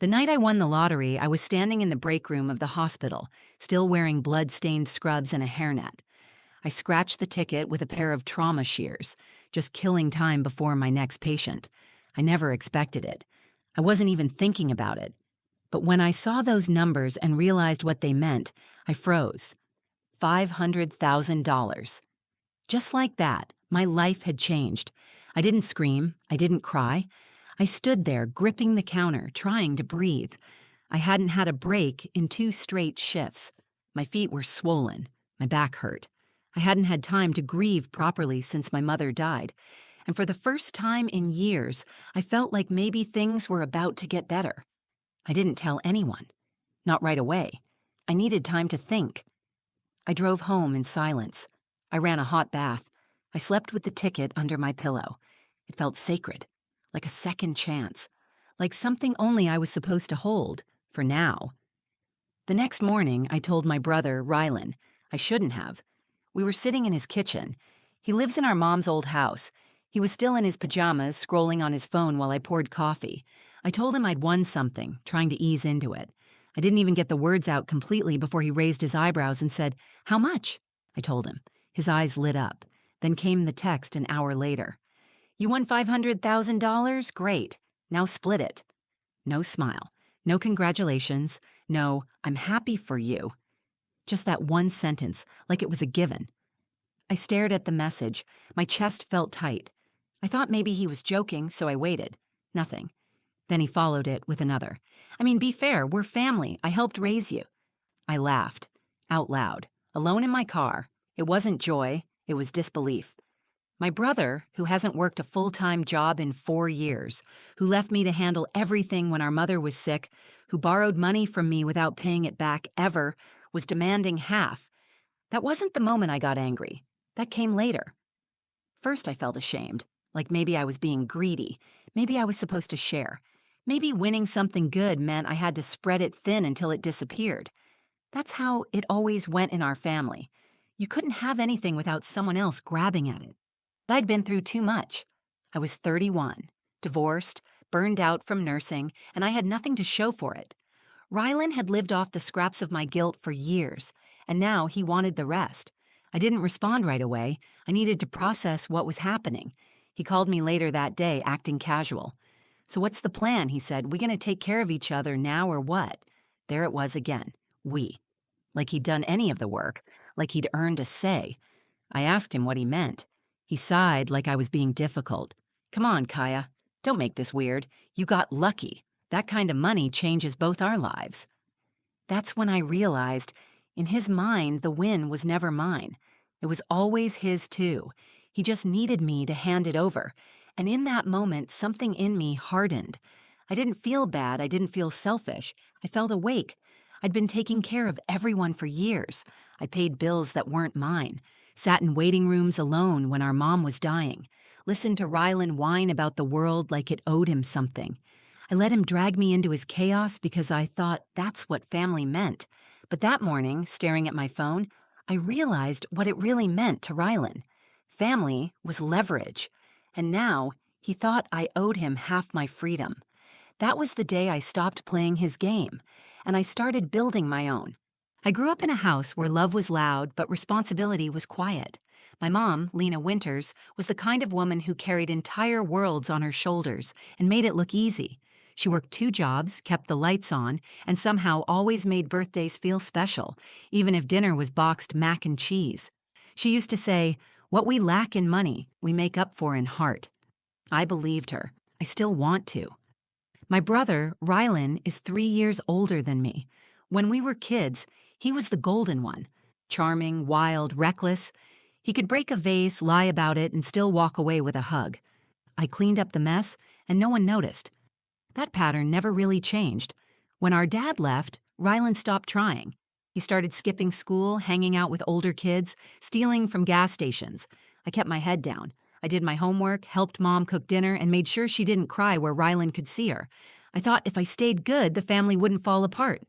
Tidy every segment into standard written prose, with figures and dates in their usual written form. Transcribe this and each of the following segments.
The night I won the lottery, I was standing in the break room of the hospital, still wearing blood-stained scrubs and a hairnet. I scratched the ticket with a pair of trauma shears, just killing time before my next patient. I never expected it. I wasn't even thinking about it. But when I saw those numbers and realized what they meant, I froze. $500,000. Just like that, my life had changed. I didn't scream. I didn't cry. I stood there, gripping the counter, trying to breathe. I hadn't had a break in 2 straight shifts. My feet were swollen. My back hurt. I hadn't had time to grieve properly since my mother died. And for the first time in years, I felt like maybe things were about to get better. I didn't tell anyone. Not right away. I needed time to think. I drove home in silence. I ran a hot bath. I slept with the ticket under my pillow. It felt sacred, like a second chance, like something only I was supposed to hold, for now. The next morning, I told my brother, Rylan. I shouldn't have. We were sitting in his kitchen. He lives in our mom's old house. He was still in his pajamas, scrolling on his phone while I poured coffee. I told him I'd won something, trying to ease into it. I didn't even get the words out completely before he raised his eyebrows and said, "How much?" I told him. His eyes lit up. Then came the text an hour later. "You won $500,000? Great. Now split it." No smile. No congratulations. No, "I'm happy for you." Just that one sentence, like it was a given. I stared at the message. My chest felt tight. I thought maybe he was joking, so I waited. Nothing. Then he followed it with another. "I mean, be fair, we're family. I helped raise you." I laughed. Out loud. Alone in my car. It wasn't joy. It was disbelief. My brother, who hasn't worked a full-time job in 4 years, who left me to handle everything when our mother was sick, who borrowed money from me without paying it back ever, was demanding half. That wasn't the moment I got angry. That came later. First I felt ashamed, like maybe I was being greedy. Maybe I was supposed to share. Maybe winning something good meant I had to spread it thin until it disappeared. That's how it always went in our family. You couldn't have anything without someone else grabbing at it. I'd been through too much. I was 31, divorced, burned out from nursing, and I had nothing to show for it. Rylan had lived off the scraps of my guilt for years, and now he wanted the rest. I didn't respond right away. I needed to process what was happening. He called me later that day, acting casual. "So what's the plan?" he said. "We gonna take care of each other now or what?" There it was again. We. Like he'd done any of the work. Like he'd earned a say. I asked him what he meant. He sighed like I was being difficult. "Come on, Kaya. Don't make this weird. You got lucky. That kind of money changes both our lives." That's when I realized, in his mind, the win was never mine. It was always his too. He just needed me to hand it over. And in that moment, something in me hardened. I didn't feel bad. I didn't feel selfish. I felt awake. I'd been taking care of everyone for years. I paid bills that weren't mine. Sat in waiting rooms alone when our mom was dying. Listened to Rylan whine about the world like it owed him something. I let him drag me into his chaos because I thought that's what family meant. But that morning, staring at my phone, I realized what it really meant to Rylan. Family was leverage. And now, he thought I owed him half my freedom. That was the day I stopped playing his game, and I started building my own. I grew up in a house where love was loud, but responsibility was quiet. My mom, Lena Winters, was the kind of woman who carried entire worlds on her shoulders and made it look easy. She worked 2 jobs, kept the lights on, and somehow always made birthdays feel special, even if dinner was boxed mac and cheese. She used to say, "What we lack in money, we make up for in heart." I believed her. I still want to. My brother, Rylan, is 3 years older than me. When we were kids, he was the golden one. Charming, wild, reckless. He could break a vase, lie about it, and still walk away with a hug. I cleaned up the mess, and no one noticed. That pattern never really changed. When our dad left, Rylan stopped trying. He started skipping school, hanging out with older kids, stealing from gas stations. I kept my head down. I did my homework, helped Mom cook dinner, and made sure she didn't cry where Rylan could see her. I thought if I stayed good, the family wouldn't fall apart.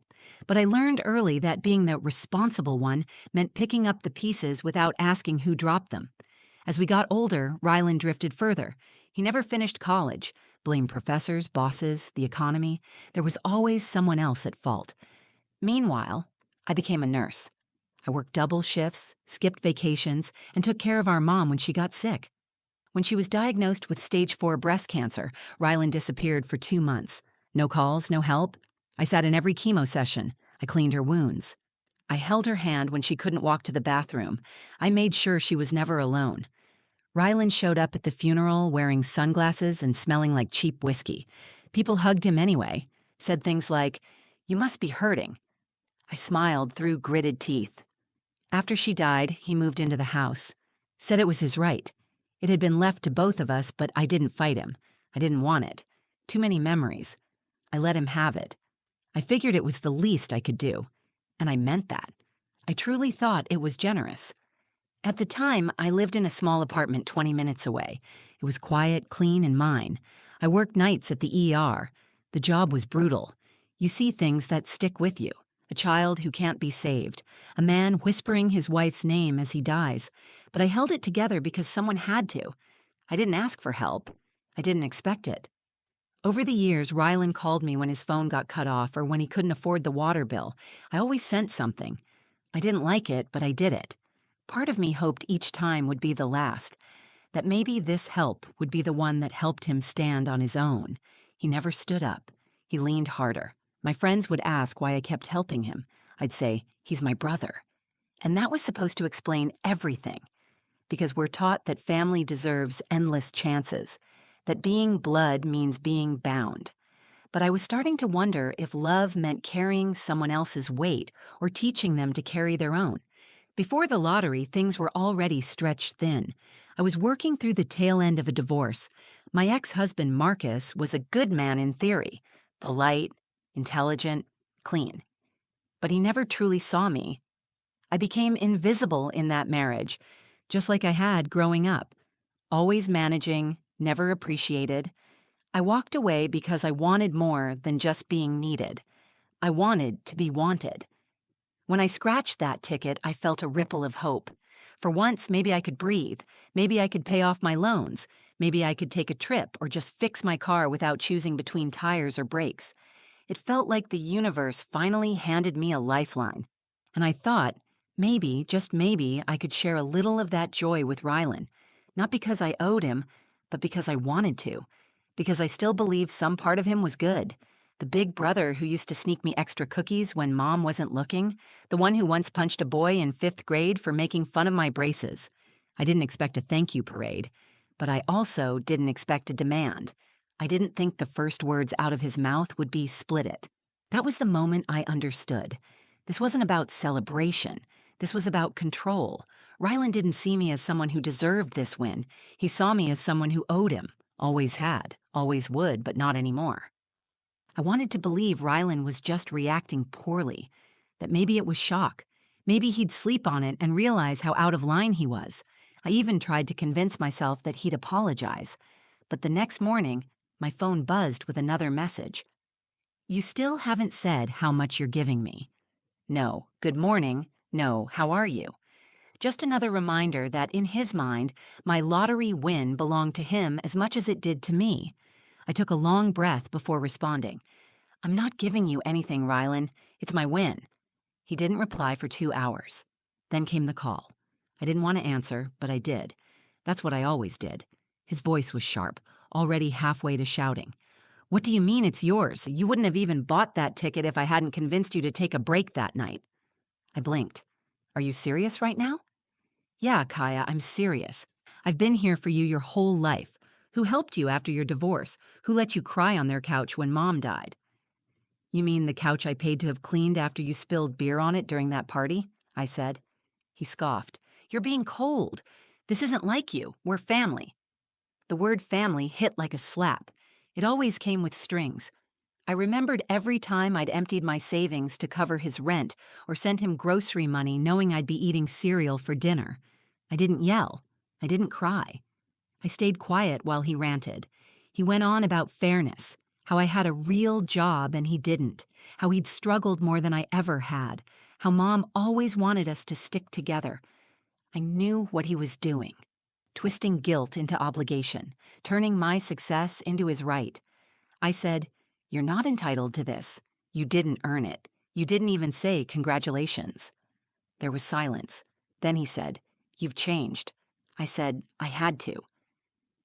But I learned early that being the responsible one meant picking up the pieces without asking who dropped them. As we got older, Rylan drifted further. He never finished college, blame professors, bosses, the economy. There was always someone else at fault. Meanwhile, I became a nurse. I worked double shifts, skipped vacations, and took care of our mom when she got sick. When she was diagnosed with stage 4 breast cancer, Rylan disappeared for 2 months. No calls, no help. I sat in every chemo session. I cleaned her wounds. I held her hand when she couldn't walk to the bathroom. I made sure she was never alone. Rylan showed up at the funeral wearing sunglasses and smelling like cheap whiskey. People hugged him anyway, said things like, "You must be hurting." I smiled through gritted teeth. After she died, he moved into the house. Said it was his right. It had been left to both of us, but I didn't fight him. I didn't want it. Too many memories. I let him have it. I figured it was the least I could do. And I meant that. I truly thought it was generous. At the time, I lived in a small apartment 20 minutes away. It was quiet, clean, and mine. I worked nights at the ER. The job was brutal. You see things that stick with you. A child who can't be saved. A man whispering his wife's name as he dies. But I held it together because someone had to. I didn't ask for help. I didn't expect it. Over the years, Rylan called me when his phone got cut off or when he couldn't afford the water bill. I always sent something. I didn't like it, but I did it. Part of me hoped each time would be the last, that maybe this help would be the one that helped him stand on his own. He never stood up. He leaned harder. My friends would ask why I kept helping him. I'd say, "He's my brother." And that was supposed to explain everything. Because we're taught that family deserves endless chances, that being blood means being bound. But I was starting to wonder if love meant carrying someone else's weight or teaching them to carry their own. Before the lottery, things were already stretched thin. I was working through the tail end of a divorce. My ex-husband, Marcus, was a good man in theory. Polite, intelligent, clean. But he never truly saw me. I became invisible in that marriage, just like I had growing up. Always managing, never appreciated. I walked away because I wanted more than just being needed. I wanted to be wanted. When I scratched that ticket, I felt a ripple of hope. For once, maybe I could breathe. Maybe I could pay off my loans. Maybe I could take a trip or just fix my car without choosing between tires or brakes. It felt like the universe finally handed me a lifeline. And I thought, maybe, just maybe, I could share a little of that joy with Rylan. Not because I owed him, but because I wanted to. Because I still believed some part of him was good. The big brother who used to sneak me extra cookies when Mom wasn't looking. The one who once punched a boy in 5th grade for making fun of my braces. I didn't expect a thank you parade. But I also didn't expect a demand. I didn't think the first words out of his mouth would be "split it." That was the moment I understood. This wasn't about celebration. This was about control. Rylan didn't see me as someone who deserved this win. He saw me as someone who owed him. Always had. Always would, but not anymore. I wanted to believe Rylan was just reacting poorly. That maybe it was shock. Maybe he'd sleep on it and realize how out of line he was. I even tried to convince myself that he'd apologize. But the next morning, my phone buzzed with another message. "You still haven't said how much you're giving me." No, "Good morning." No, "How are you?" Just another reminder that in his mind, my lottery win belonged to him as much as it did to me. I took a long breath before responding. "I'm not giving you anything, Rylan. It's my win." He didn't reply for 2 hours. Then came the call. I didn't want to answer, but I did. That's what I always did. His voice was sharp, already halfway to shouting. "What do you mean it's yours? You wouldn't have even bought that ticket if I hadn't convinced you to take a break that night." I blinked. "Are you serious right now?" "Yeah, Kaya, I'm serious. I've been here for you your whole life. Who helped you after your divorce? Who let you cry on their couch when Mom died?" "You mean the couch I paid to have cleaned after you spilled beer on it during that party?" I said. He scoffed. "You're being cold. This isn't like you. We're family." The word family hit like a slap. It always came with strings. I remembered every time I'd emptied my savings to cover his rent or sent him grocery money knowing I'd be eating cereal for dinner. I didn't yell. I didn't cry. I stayed quiet while he ranted. He went on about fairness, how I had a real job and he didn't, how he'd struggled more than I ever had, how Mom always wanted us to stick together. I knew what he was doing. twisting guilt into obligation, turning my success into his right. I said, "You're not entitled to this. You didn't earn it. You didn't even say congratulations." There was silence. Then he said, "You've changed." I said, "I had to."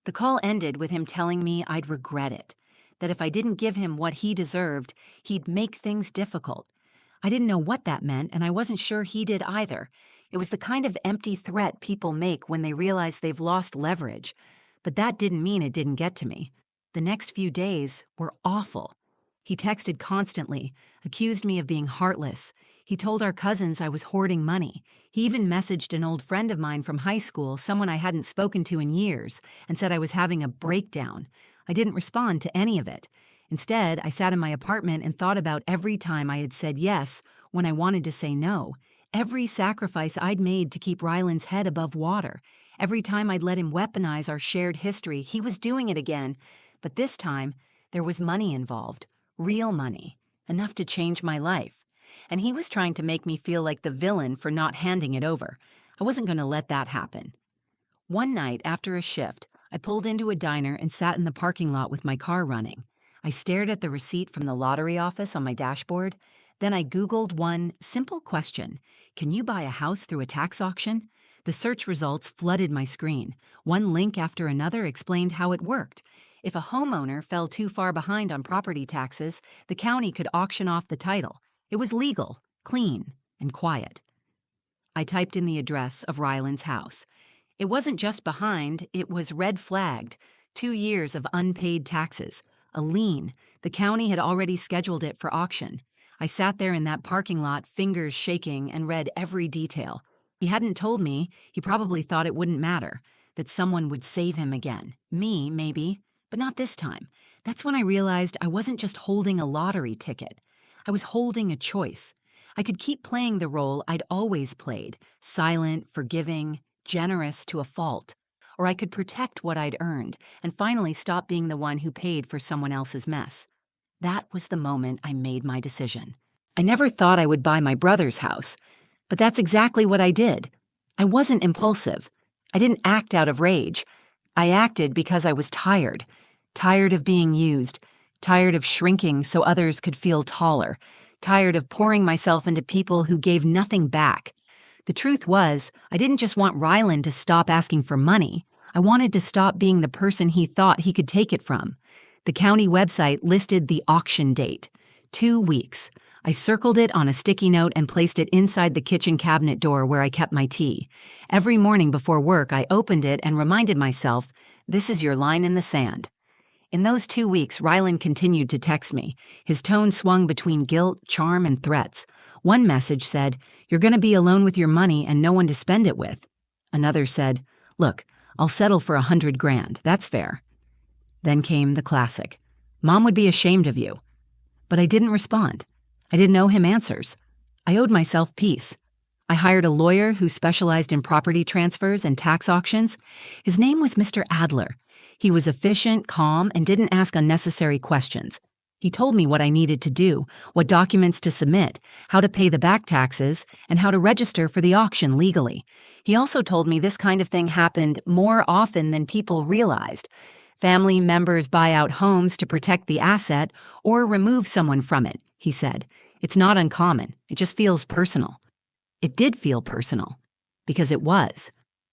The call ended with him telling me I'd regret it, that if I didn't give him what he deserved, he'd make things difficult. I didn't know what that meant, and I wasn't sure he did either. It was the kind of empty threat people make when they realize they've lost leverage. But that didn't mean it didn't get to me. The next few days were awful. He texted constantly, accused me of being heartless. He told our cousins I was hoarding money. He even messaged an old friend of mine from high school, someone I hadn't spoken to in years, and said I was having a breakdown. I didn't respond to any of it. Instead, I sat in my apartment and thought about every time I had said yes when I wanted to say no, every sacrifice I'd made to keep Ryland's head above water. Every time I'd let him weaponize our shared history, he was doing it again. But this time, there was money involved, real money, enough to change my life. And he was trying to make me feel like the villain for not handing it over. I wasn't going to let that happen. One night after a shift, I pulled into a diner and sat in the parking lot with my car running. I stared at the receipt from the lottery office on my dashboard. Then I Googled one simple question: can you buy a house through a tax auction? The search results flooded my screen. One link after another explained how it worked. If a homeowner fell too far behind on property taxes, the county could auction off the title. It was legal, clean, and quiet. I typed in the address of Ryland's house. It wasn't just behind, it was red flagged. 2 years of unpaid taxes. A lien. The county had already scheduled it for auction. I sat there in that parking lot, fingers shaking, and read every detail. He hadn't told me. He probably thought it wouldn't matter, that someone would save him again. Me, maybe, but not this time. That's when I realized I wasn't just holding a lottery ticket. I was holding a choice. I could keep playing the role I'd always played, silent, forgiving, generous to a fault. Or I could protect what I'd earned and finally stop being the one who paid for someone else's mess. That was the moment I made my decision. I never thought I would buy my brother's house, but that's exactly what I did. I wasn't impulsive. I didn't act out of rage. I acted because I was tired. Tired of being used. Tired of shrinking so others could feel taller. Tired of pouring myself into people who gave nothing back. The truth was, I didn't just want Ryland to stop asking for money. I wanted to stop being the person he thought he could take it from. The county website listed the auction date. 2 weeks. I circled it on a sticky note and placed it inside the kitchen cabinet door where I kept my tea. Every morning before work, I opened it and reminded myself, this is your line in the sand. In those 2 weeks, Ryland continued to text me. His tone swung between guilt, charm, and threats. One message said, "You're going to be alone with your money and no one to spend it with." Another said, "Look, I'll settle for $100,000. That's fair." Then came the classic, "Mom would be ashamed of you." But I didn't respond. I didn't owe him answers. I owed myself peace. I hired a lawyer who specialized in property transfers and tax auctions. His name was Mr. Adler. He was efficient, calm, and didn't ask unnecessary questions. He told me what I needed to do, what documents to submit, how to pay the back taxes, and how to register for the auction legally. He also told me this kind of thing happened more often than people realized. Family members buy out homes to protect the asset or remove someone from it, he said. It's not uncommon. It just feels personal. It did feel personal, because it was.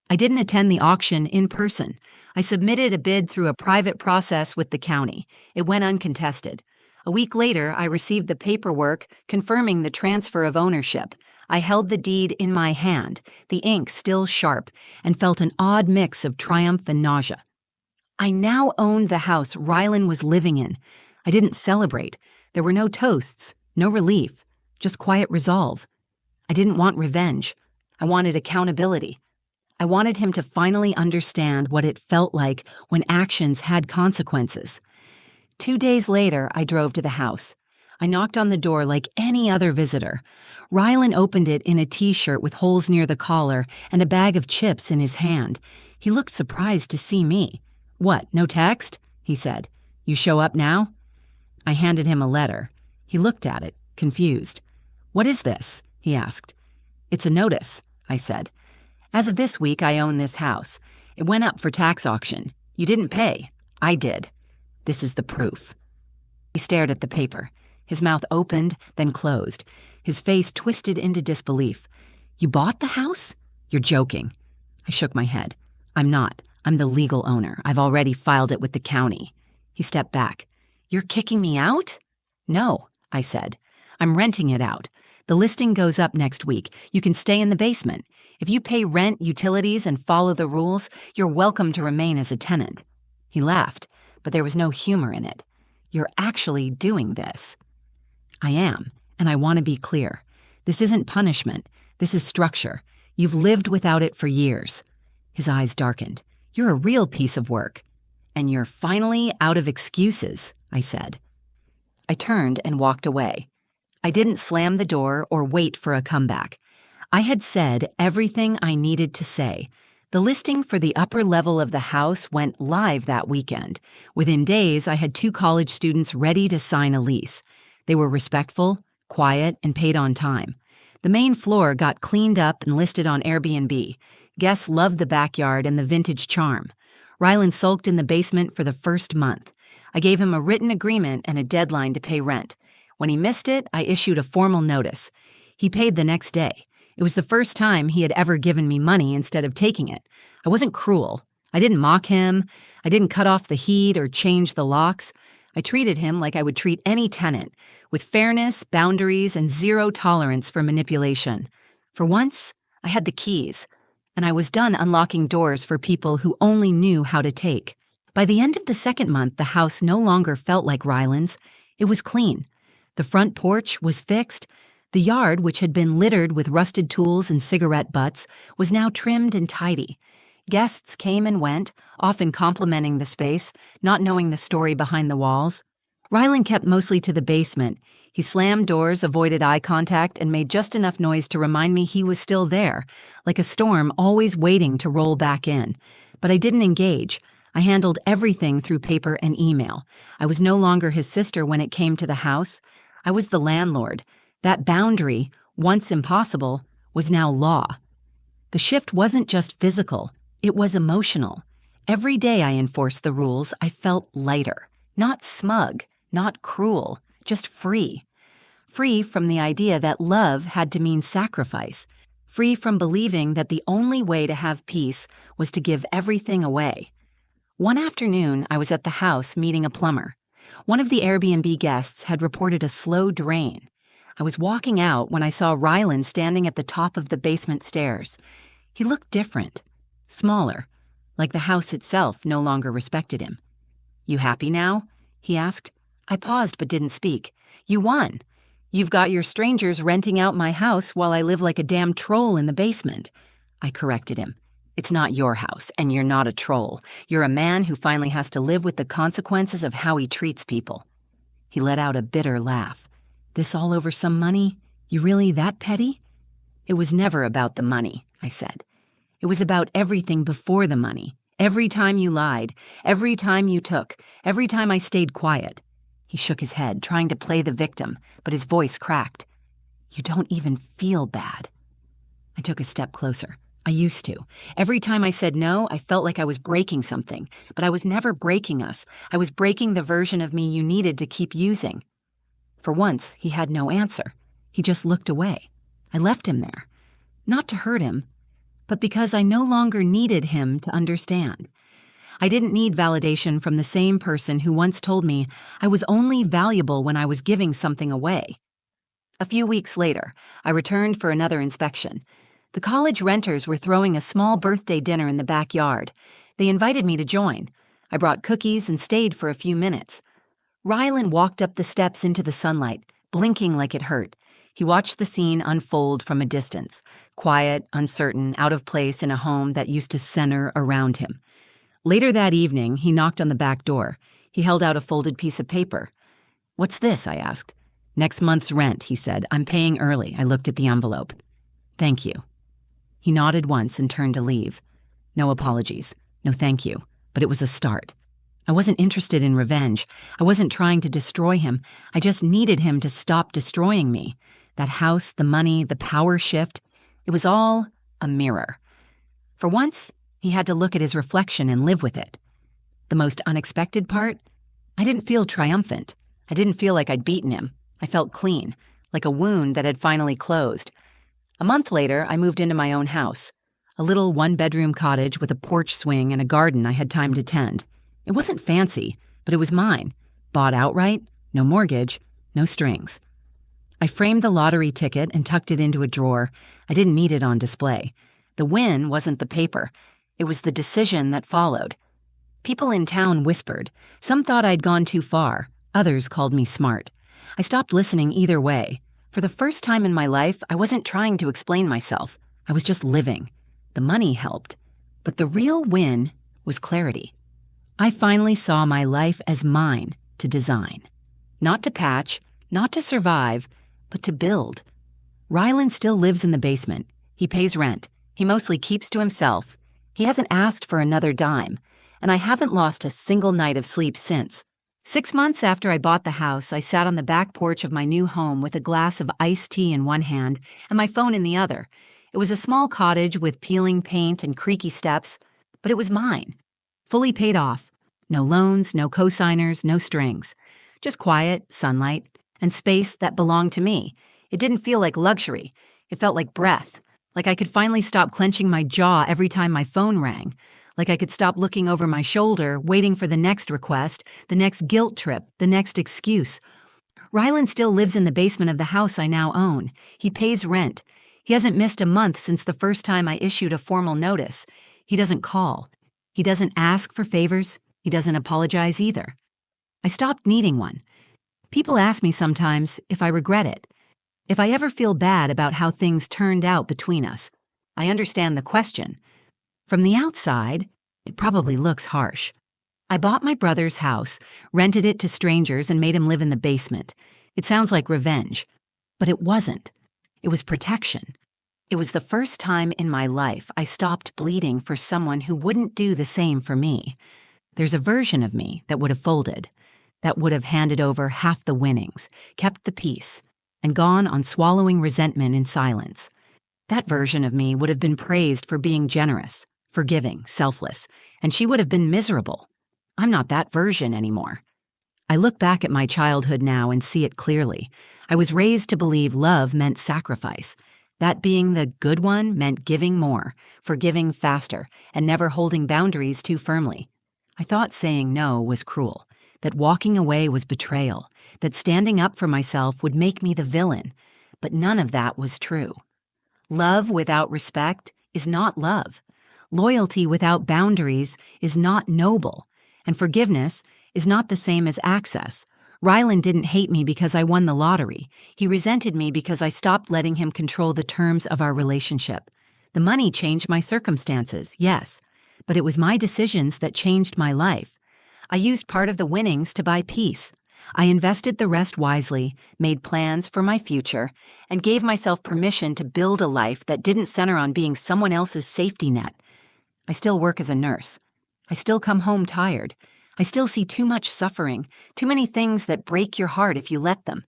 I didn't attend the auction in person. I submitted a bid through a private process with the county. It went uncontested. A week later, I received the paperwork confirming the transfer of ownership. I held the deed in my hand, the ink still sharp, and felt an odd mix of triumph and nausea. I now owned the house Ryland was living in. I didn't celebrate. There were no toasts, no relief, just quiet resolve. I didn't want revenge. I wanted accountability. I wanted him to finally understand what it felt like when actions had consequences. 2 days later, I drove to the house. I knocked on the door like any other visitor. Ryland opened it in a t-shirt with holes near the collar and a bag of chips in his hand. He looked surprised to see me. "What, no text?" he said. "You show up now?" I handed him a letter. He looked at it, confused. "What is this?" he asked. "It's a notice," I said. "As of this week, I own this house. It went up for tax auction. You didn't pay. I did. This is the proof." He stared at the paper. His mouth opened, then closed. His face twisted into disbelief. "You bought the house? You're joking." I shook my head. "I'm not. I'm the legal owner. I've already filed it with the county." He stepped back. "You're kicking me out?" "No," I said. "I'm renting it out. The listing goes up next week. You can stay in the basement. If you pay rent, utilities, and follow the rules, you're welcome to remain as a tenant." He laughed, but there was no humor in it. "You're actually doing this." "I am, and I want to be clear. This isn't punishment. This is structure. You've lived without it for years." His eyes darkened. "You're a real piece of work." "And you're finally out of excuses," I said. I turned and walked away. I didn't slam the door or wait for a comeback. I had said everything I needed to say. The listing for the upper level of the house went live that weekend. Within days, I had 2 college students ready to sign a lease. They were respectful, quiet, and paid on time. The main floor got cleaned up and listed on Airbnb. Guests loved the backyard and the vintage charm. Rylan sulked in the basement for the first month. I gave him a written agreement and a deadline to pay rent. When he missed it, I issued a formal notice. He paid the next day. It was the first time he had ever given me money instead of taking it. I wasn't cruel. I didn't mock him. I didn't cut off the heat or change the locks. I treated him like I would treat any tenant, with fairness, boundaries, and zero tolerance for manipulation. For once, I had the keys, and I was done unlocking doors for people who only knew how to take. By the end of the second month, the house no longer felt like Rylan's. It was clean. The front porch was fixed. The yard, which had been littered with rusted tools and cigarette butts, was now trimmed and tidy. Guests came and went, often complimenting the space, not knowing the story behind the walls. Rylan kept mostly to the basement. He slammed doors, avoided eye contact, and made just enough noise to remind me he was still there, like a storm always waiting to roll back in. But I didn't engage. I handled everything through paper and email. I was no longer his sister when it came to the house. I was the landlord. That boundary, once impossible, was now law. The shift wasn't just physical. It was emotional. Every day I enforced the rules, I felt lighter. Not smug, not cruel, just free. Free from the idea that love had to mean sacrifice. Free from believing that the only way to have peace was to give everything away. One afternoon, I was at the house meeting a plumber. One of the Airbnb guests had reported a slow drain. I was walking out when I saw Rylan standing at the top of the basement stairs. He looked different, smaller, like the house itself no longer respected him. "You happy now?" he asked. I paused but didn't speak. "You won. You've got your strangers renting out my house while I live like a damn troll in the basement." I corrected him. "It's not your house, and you're not a troll. You're a man who finally has to live with the consequences of how he treats people." He let out a bitter laugh. "This all over some money? You really that petty?" "It was never about the money," I said. "It was about everything before the money. Every time you lied, every time you took, every time I stayed quiet." He shook his head, trying to play the victim, but his voice cracked. "You don't even feel bad." I took a step closer. I used to. Every time I said no, I felt like I was breaking something, but I was never breaking us. I was breaking the version of me you needed to keep using. For once, he had no answer. He just looked away. I left him there. Not to hurt him, but because I no longer needed him to understand. I didn't need validation from the same person who once told me I was only valuable when I was giving something away. A few weeks later, I returned for another inspection. The college renters were throwing a small birthday dinner in the backyard. They invited me to join. I brought cookies and stayed for a few minutes. Rylan walked up the steps into the sunlight, blinking like it hurt. He watched the scene unfold from a distance, quiet, uncertain, out of place in a home that used to center around him. Later that evening, he knocked on the back door. He held out a folded piece of paper. "What's this?" I asked. "Next month's rent," he said. "I'm paying early." I looked at the envelope. "Thank you." He nodded once and turned to leave. No apologies. No thank you. But it was a start. I wasn't interested in revenge. I wasn't trying to destroy him. I just needed him to stop destroying me. That house, the money, the power shift, it was all a mirror. For once, he He had to look at his reflection and live with it. The most unexpected part? I didn't feel triumphant. I didn't feel like I'd beaten him. I felt clean, like a wound that had finally closed. A month later, I moved into my own house, a little one-bedroom cottage with a porch swing and a garden I had time to tend. It wasn't fancy, but it was mine. Bought outright, no mortgage, no strings. I framed the lottery ticket and tucked it into a drawer. I didn't need it on display. The win wasn't the paper. It was the decision that followed. People in town whispered. Some thought I'd gone too far. Others called me smart. I stopped listening either way. For the first time in my life, I wasn't trying to explain myself. I was just living. The money helped. But the real win was clarity. I finally saw my life as mine to design. Not to patch, not to survive, but to build. Rylan still lives in the basement. He pays rent. He mostly keeps to himself. He hasn't asked for another dime, and I haven't lost a single night of sleep since. 6 months after I bought the house, I sat on the back porch of my new home with a glass of iced tea in one hand and my phone in the other. It was a small cottage with peeling paint and creaky steps, but it was mine. Fully paid off. No loans, no cosigners, no strings. Just quiet, sunlight, and space that belonged to me. It didn't feel like luxury. It felt like breath. Like I could finally stop clenching my jaw every time my phone rang. Like I could stop looking over my shoulder, waiting for the next request, the next guilt trip, the next excuse. Rylan still lives in the basement of the house I now own. He pays rent. He hasn't missed a month since the first time I issued a formal notice. He doesn't call. He doesn't ask for favors. He doesn't apologize either. I stopped needing one. People ask me sometimes if I regret it, if I ever feel bad about how things turned out between us. I understand the question. From the outside, it probably looks harsh. I bought my brother's house, rented it to strangers, and made him live in the basement. It sounds like revenge, but it wasn't. It was protection. It was the first time in my life I stopped bleeding for someone who wouldn't do the same for me. There's a version of me that would have folded, that would have handed over half the winnings, kept the peace, and gone on swallowing resentment in silence. That version of me would have been praised for being generous, forgiving, selfless, and she would have been miserable. I'm not that version anymore. I look back at my childhood now and see it clearly. I was raised to believe love meant sacrifice. That being the good one meant giving more, forgiving faster, and never holding boundaries too firmly. I thought saying no was cruel, that walking away was betrayal, that standing up for myself would make me the villain. But none of that was true. Love without respect is not love. Loyalty without boundaries is not noble. And forgiveness is not the same as access. Rylan didn't hate me because I won the lottery. He resented me because I stopped letting him control the terms of our relationship. The money changed my circumstances, yes, but it was my decisions that changed my life. I used part of the winnings to buy peace. I invested the rest wisely, made plans for my future, and gave myself permission to build a life that didn't center on being someone else's safety net. I still work as a nurse. I still come home tired. I still see too much suffering, too many things that break your heart if you let them.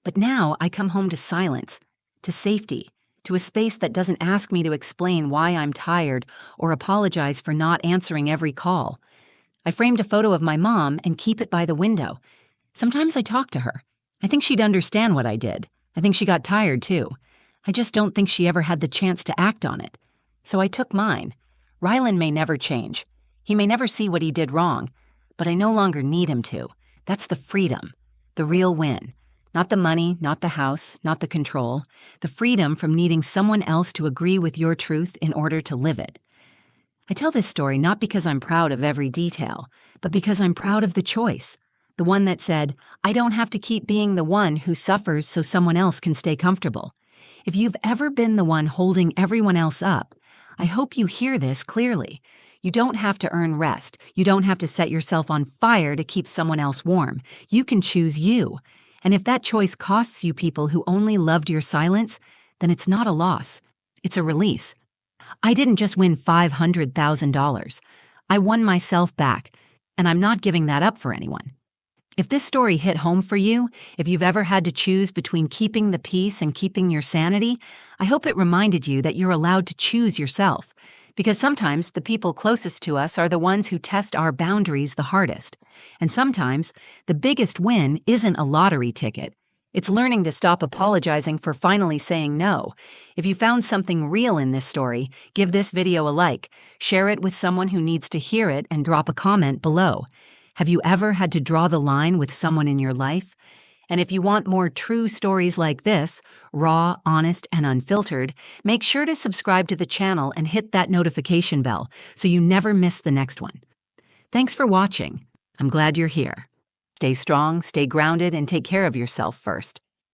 But now I come home to silence, to safety, to a space that doesn't ask me to explain why I'm tired or apologize for not answering every call. I framed a photo of my mom and keep it by the window. Sometimes I talk to her. I think she'd understand what I did. I think she got tired too. I just don't think she ever had the chance to act on it. So I took mine. Rylan may never change. He may never see what he did wrong, but I no longer need him to. That's the freedom, the real win. Not the money, not the house, not the control. The freedom from needing someone else to agree with your truth in order to live it. I tell this story not because I'm proud of every detail, but because I'm proud of the choice. The one that said, I don't have to keep being the one who suffers so someone else can stay comfortable. If you've ever been the one holding everyone else up, I hope you hear this clearly. You don't have to earn rest. You don't have to set yourself on fire to keep someone else warm. You can choose you. And if that choice costs you people who only loved your silence, then it's not a loss. It's a release. I didn't just win $500,000. I won myself back, and I'm not giving that up for anyone. If this story hit home for you, if you've ever had to choose between keeping the peace and keeping your sanity, I hope it reminded you that you're allowed to choose yourself, Because sometimes the people closest to us are the ones who test our boundaries the hardest. And sometimes the biggest win isn't a lottery ticket. It's learning to stop apologizing for finally saying no. If you found something real in this story, give this video a like, share it with someone who needs to hear it, and drop a comment below. Have you ever had to draw the line with someone in your life? And if you want more true stories like this, raw, honest, and unfiltered, make sure to subscribe to the channel and hit that notification bell so you never miss the next one. Thanks for watching. I'm glad you're here. Stay strong, stay grounded, and take care of yourself first.